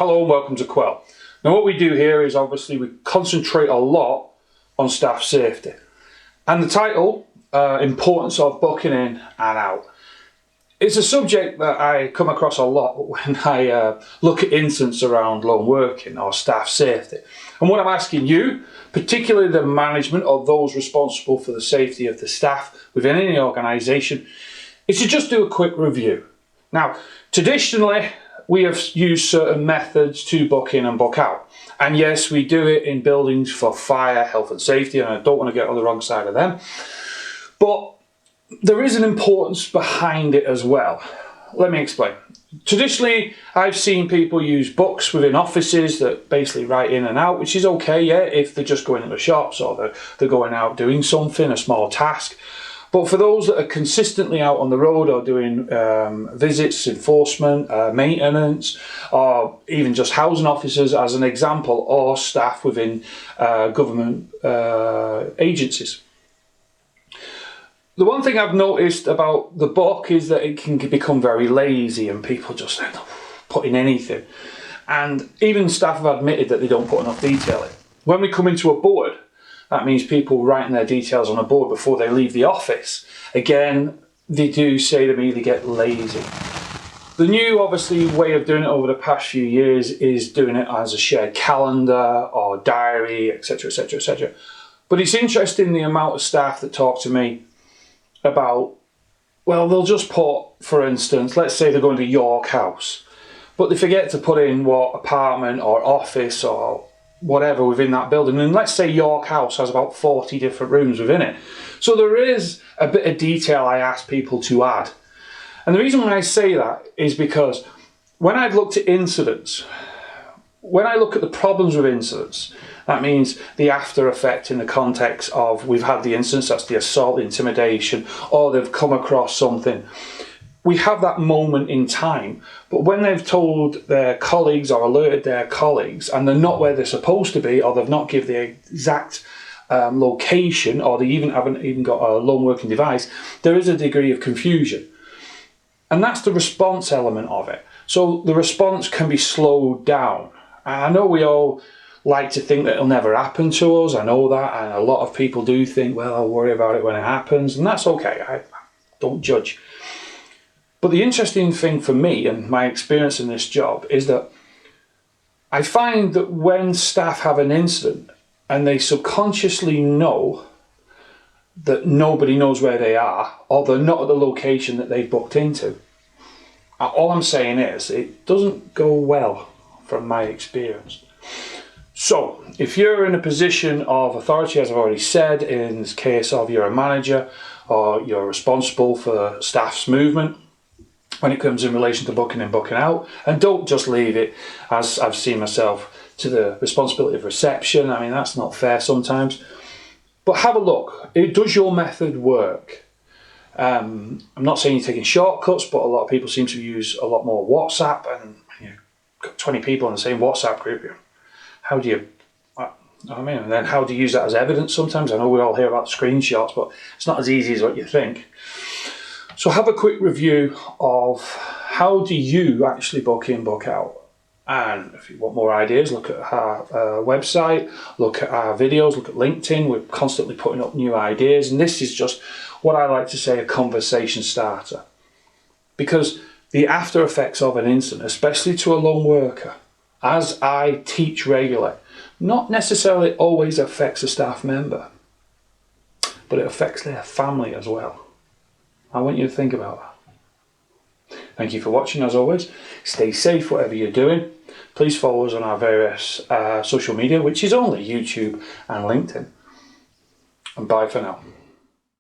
Hello and welcome to Quell. Now what we do here is obviously we concentrate a lot on staff safety. And the title, Importance of Booking In and Out. It's a subject that I come across a lot when I look at incidents around lone working or staff safety. And what I'm asking you, particularly the management or those responsible for the safety of the staff within any organisation, is to just do a quick review. Now, traditionally, we have used certain methods to book in and book out. And yes, we do it in buildings for fire, health and safety, and I don't want to get on the wrong side of them. But there is an importance behind it as well. Let me explain. Traditionally, I've seen people use books within offices that basically write in and out, which is okay, yeah, if they're just going into shops or they're going out doing something, a small task. But for those that are consistently out on the road or doing visits, enforcement, maintenance, or even just housing officers as an example, or staff within government agencies. The one thing I've noticed about the book is that it can become very lazy and people just end up putting anything. And even staff have admitted that they don't put enough detail in. When we come into a board, that means people writing their details on a board before they leave the office. Again, they do say to me they get lazy. The new, obviously, way of doing it over the past few years is doing it as a shared calendar or diary, etc, etc, etc. But it's interesting the amount of staff that talk to me about, well, they'll just put, for instance, let's say they're going to York House, but they forget to put in what apartment or office or whatever within that building. And let's say York House has about 40 different rooms within it. So there is a bit of detail I ask people to add. And the reason why I say that is because when I've looked at incidents, when I look at the problems with incidents, that means the after effect in the context of we've had the incidents, that's the assault, intimidation, or they've come across something. We have that moment in time, but when they've told their colleagues or alerted their colleagues and they're not where they're supposed to be, or they've not given the exact location, or they haven't even got a lone working device, there is a degree of confusion. And that's the response element of it. So the response can be slowed down. And I know we all like to think that it'll never happen to us, I know that, and a lot of people do think, well, I'll worry about it when it happens, and that's okay, I don't judge. But the interesting thing for me and my experience in this job is that I find that when staff have an incident and they subconsciously know that nobody knows where they are, or they're not at the location that they've booked into, all I'm saying is it doesn't go well from my experience. So if you're in a position of authority, as I've already said, in this case of you're a manager or you're responsible for staff's movement, when it comes in relation to booking in, booking out, and don't just leave it, as I've seen myself, to the responsibility of reception. I mean, that's not fair sometimes. But have a look. Does your method work? I'm not saying you're taking shortcuts, but a lot of people seem to use a lot more WhatsApp, and you've got 20 people in the same WhatsApp group. How do you, and then how do you use that as evidence sometimes? I know we all hear about screenshots, but it's not as easy as what you think. So have a quick review of how do you actually book in, book out. And if you want more ideas, look at our website, look at our videos, look at LinkedIn. We're constantly putting up new ideas. And this is just what I like to say, a conversation starter. Because the after effects of an incident, especially to a lone worker, as I teach regularly, not necessarily always affects a staff member, but it affects their family as well. I want you to think about that. Thank you for watching, as always. Stay safe whatever you're doing. Please follow us on our various social media, which is only YouTube and LinkedIn. And bye for now.